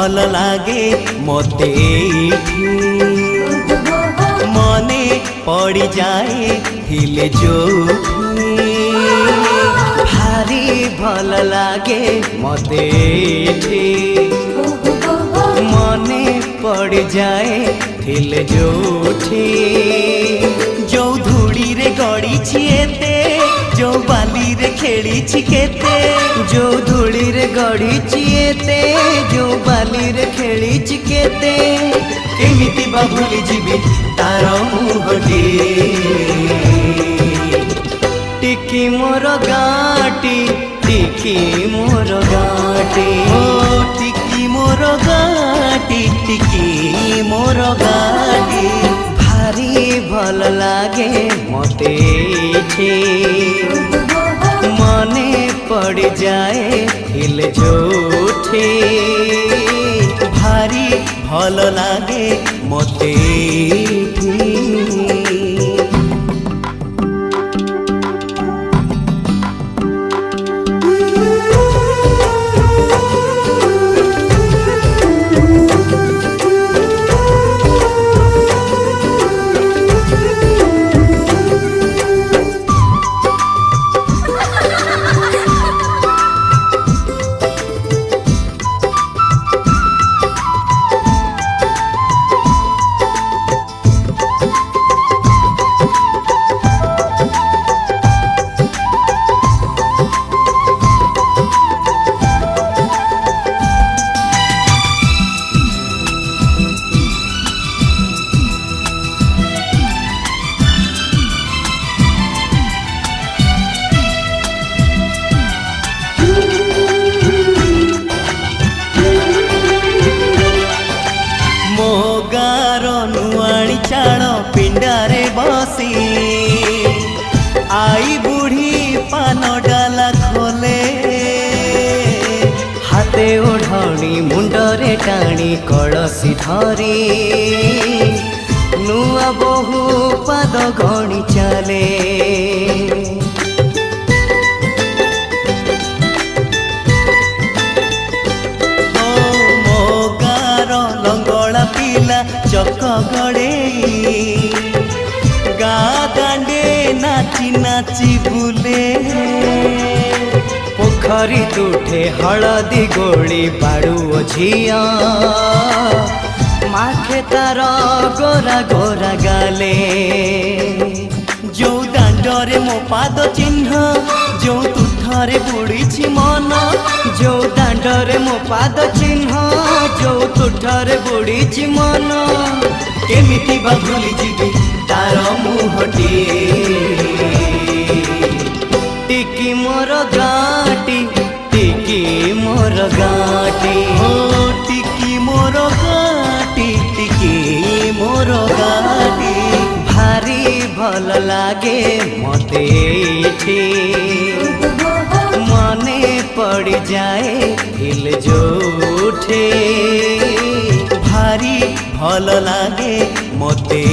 भल लागे मते मने पड़ी जाए हिले जो भारी भल लागे मते मने पड़ जाए हिले जोठी जो धूड़ी रे गड़ी छिएते जो बाली रे खेली छिकेते जो धूड़ी रे गड़ी छिएते जो बाली रे खेली छिकेते केमिति बा भूली जीवी तार मुहटी टिकी मोर गाटी टिकी मोर गाटी ओ टिकी मोर गाटी टिकी मोर गाटी भारी भल लागे मते मने पड़ जाए हिल जोठे भारी भल लागे मते पिंडारे बसी आई बुढ़ी पान डाला खोले हाथे ओढ़णी मुंडरे टाणी कलसी धरी नुआ बहु पाद गणी चले चक गड़े गा दांडे नाची नाची बुले पोखरी तुठे हलदी गोली बाड़ू झिया माखे तार गोरा गोरा गाले जो दांडरे मो पाद चिन्ह जो तुठरे बुड़ी मन जो दांडरे मो पाद चिन्ह जो तुठरे बुड़ी मन केमिति बा भूली जीवी तार मुहटी टिकी मोर गाटी टिकी मोर गाटी ओ टिकी मोर गाटी टिकी मोर गाटी भारी भल लागे मते मने पड़ जाए हिल जोठे भारी भल लागे मते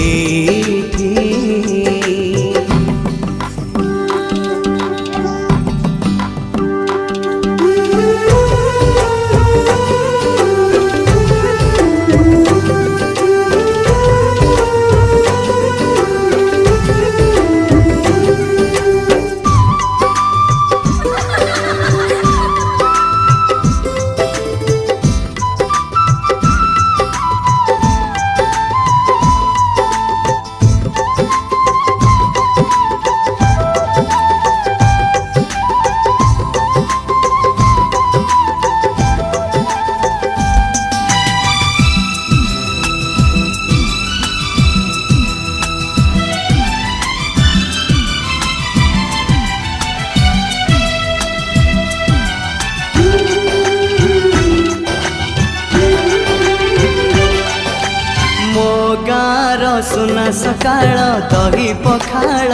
सुना सकाळ दही पखाळ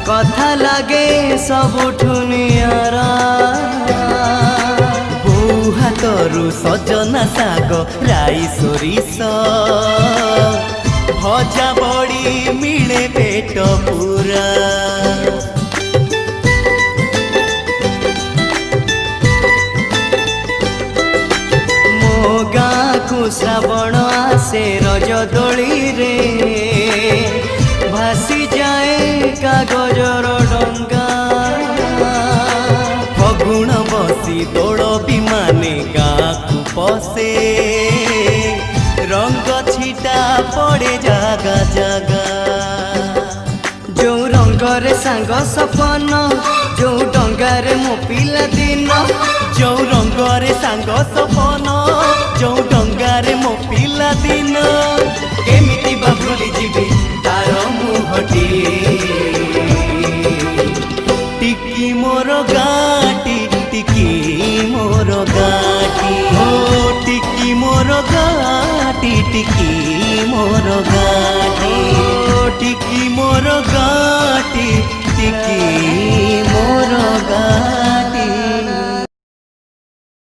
कथा लगे सबुठु नियारा बो हाथरू सजना साग राई सोरिष भजा बड़ी मिले पेट पूरा श्रावण आसे रज दोली रे भासी जाए कागजर डंगा फगुण बसी दौड़ विमाने गाँ को पसे रंग छिटा पड़े जागा जागा जो रंगरे सांग सपन जो डंगारे मो पिला दिन जो रंगरे सांग सपन जो डंगारे मो पिला दिन केमिति बा भूली जीवी तार मुहटी टिकी मोर गाटी टिकी मोर गाटी हो टिकी मोर गाटी टिकी मोर गाटी टिकी मोर